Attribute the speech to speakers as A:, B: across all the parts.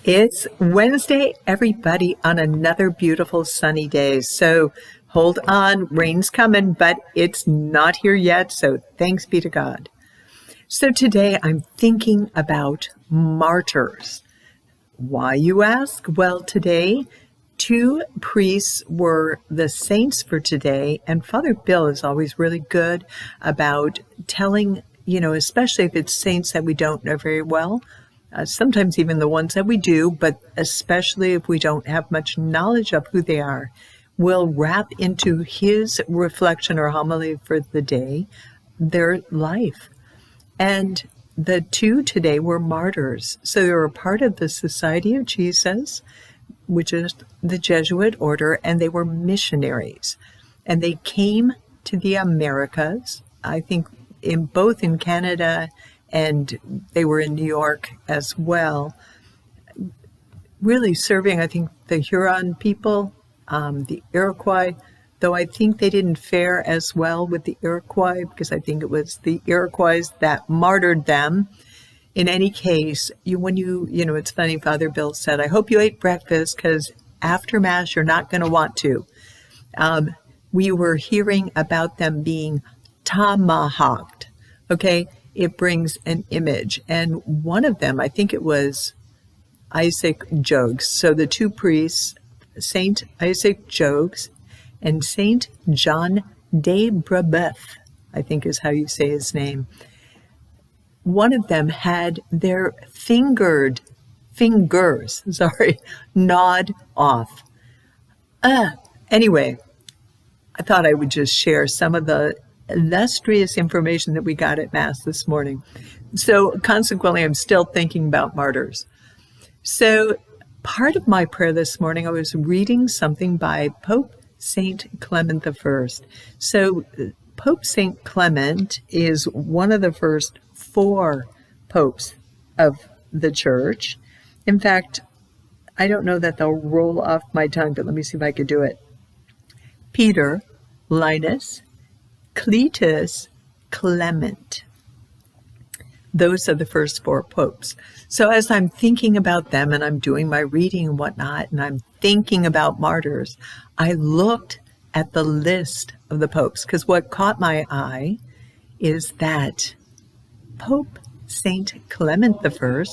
A: It's Wednesday, everybody, on another beautiful sunny day. So hold on, rain's coming, but it's not here yet. So thanks be to God. So today I'm thinking about martyrs. Why, you ask? Well, today, two priests were the saints for today. And Father Bill is always really good about telling, especially if it's saints that we don't know very well. Sometimes even the ones that we do, but especially if we don't have much knowledge of who they are, we'll wrap into his reflection or homily for the day their life. And the two today were martyrs. So they were part of the Society of Jesus, which is the Jesuit order, and they were missionaries. And they came to the Americas, I think both in Canada, and they were in New York as well, really serving, I think, the Huron people, the Iroquois, though I think they didn't fare as well with the Iroquois because I think it was the Iroquois that martyred them. In any case, it's funny, Father Bill said, I hope you ate breakfast because after Mass, you're not going to want to. We were hearing about them being tomahawked, okay? It brings an image. And one of them, I think it was Isaac Jogues. So the two priests, Saint Isaac Jogues and Saint John de Brébeuf, I think is how you say his name. One of them had their fingers, gnawed off. Anyway, I thought I would just share some of the illustrious information that we got at Mass this morning. So consequently, I'm still thinking about martyrs. So part of my prayer this morning, I was reading something by Pope Saint Clement I. So Pope Saint Clement is one of the first 4 popes of the church. In fact, I don't know that they'll roll off my tongue, but let me see if I could do it. Peter, Linus, Cletus, Clement. Those are the first 4 popes. So as I'm thinking about them and I'm doing my reading and whatnot, and I'm thinking about martyrs, I looked at the list of the popes because what caught my eye is that Pope Saint Clement I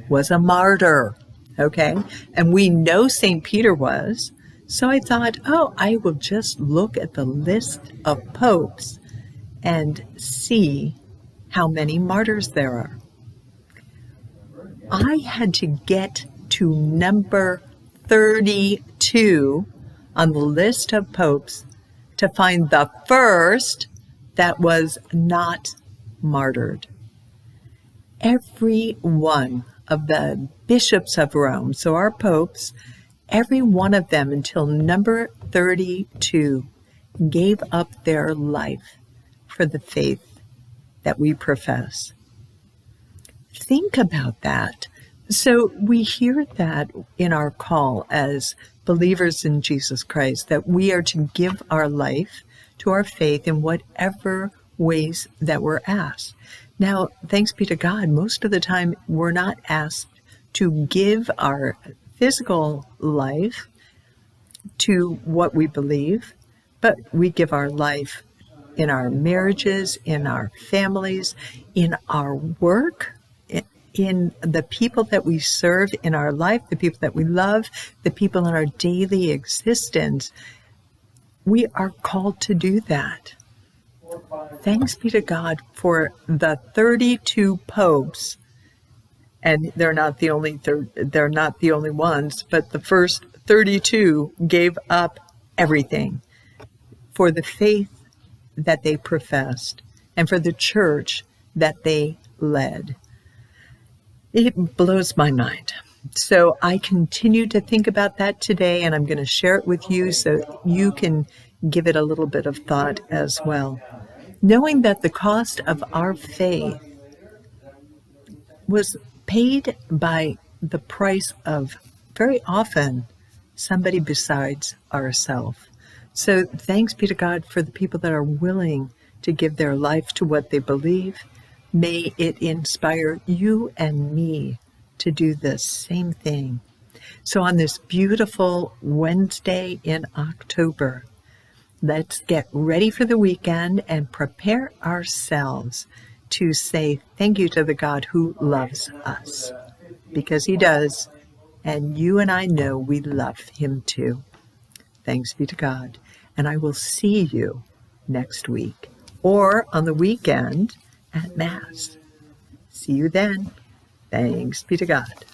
A: was a martyr, okay? And we know Saint Peter was. So I thought, I will just look at the list of popes and see how many martyrs there are. I had to get to number 32 on the list of popes to find the first that was not martyred. Every one of the bishops of Rome, so our popes, every one of them until number 32 gave up their life for the faith that we profess. Think about that. So we hear that in our call as believers in Jesus Christ, that we are to give our life to our faith in whatever ways that we're asked. Now, thanks be to God, most of the time we're not asked to give our physical life to what we believe, but we give our life in our marriages, in our families, in our work, in the people that we serve in our life, the people that we love, the people in our daily existence. We are called to do that. Thanks be to God for the 32 popes, and they're not the only ones, but the first 32 gave up everything for the faith that they professed and for the church that they led. It blows my mind. So I continue to think about that today, and I'm going to share it with you so you can give it a little bit of thought as well. Knowing that the cost of our faith was paid by the price of, very often, somebody besides ourselves. So thanks be to God for the people that are willing to give their life to what they believe. May it inspire you and me to do the same thing. So on this beautiful Wednesday in October, let's get ready for the weekend and prepare ourselves to say thank you to the God who loves us, because he does, and you and I know we love him too. Thanks be to God, and I will see you next week or on the weekend at Mass. See you then. Thanks be to God.